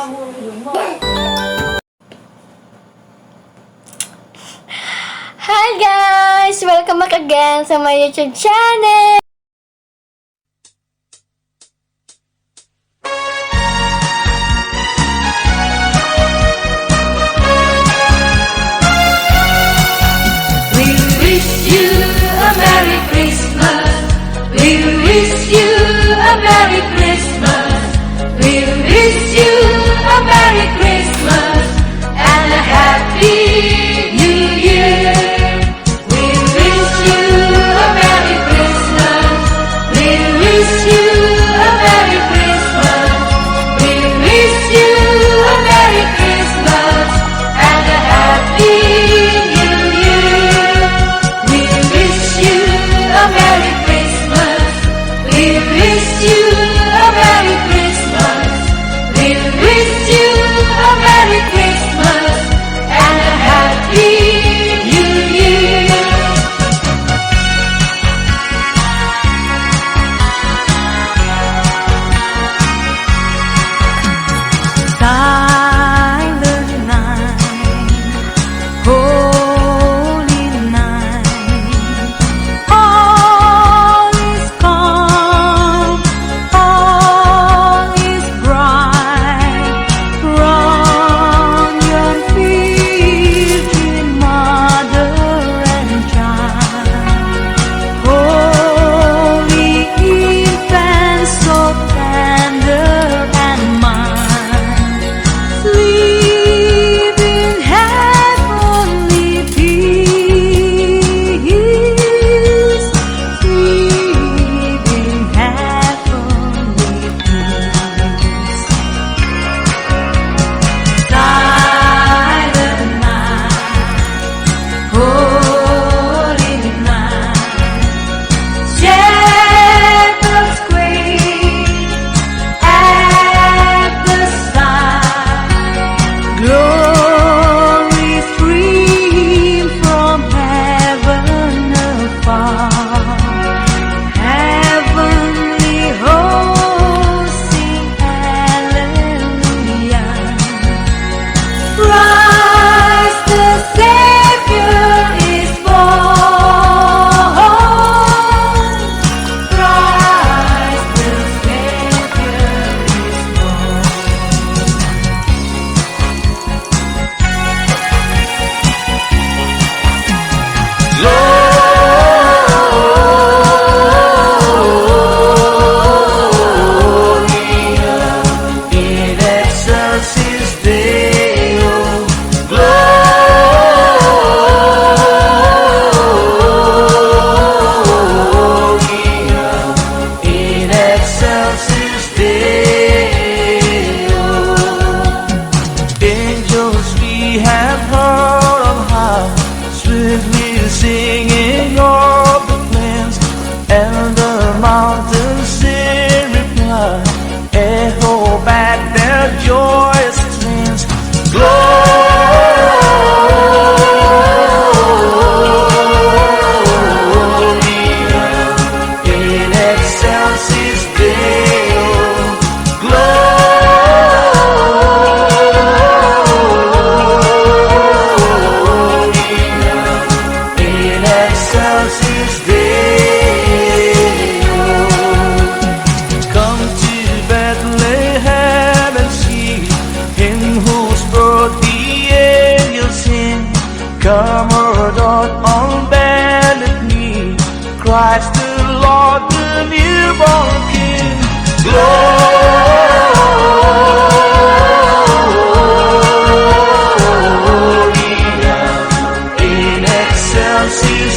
Hi guys! Welcome back again sa my YouTube channel! We wish you a Merry Christmas. We wish you a Merry Christmas. We wish you a Merry Christmas and a Happy New Year. We wish you a Merry Christmas. We wish you a Merry Christmas. We wish you a Merry Christmas and a Happy New Year. We wish you a Merry Christmas. We wish you a Merry Christmas. We wish you a Merry Christmas and a Happy New Year. Silent night, holy night, all is calm, all is bright. Run your feet in mother and child, holy infant, so tender and mild. Sleep in heavenly peace. Sleep in heavenly peace. Silent night, holy night, shepherds quake at the sight. Glory stream from heaven afar. Heavenly hosts sing hallelujah. Christ the Savior is born. Christ the Savior is born. Gloria in excelsis Deo. Gloria in excelsis Deo. Angels we have heard of high, swiftly singing of the plains, and the mountains in reply echo back their joyous strains. Gloria in excelsis Deo. Gloria in excelsis Deo. Come to Bethlehem and see Him whose birth the angels sing. Come, adore on bended knee, Christ the Lord, the newborn King. Gloria in excelsis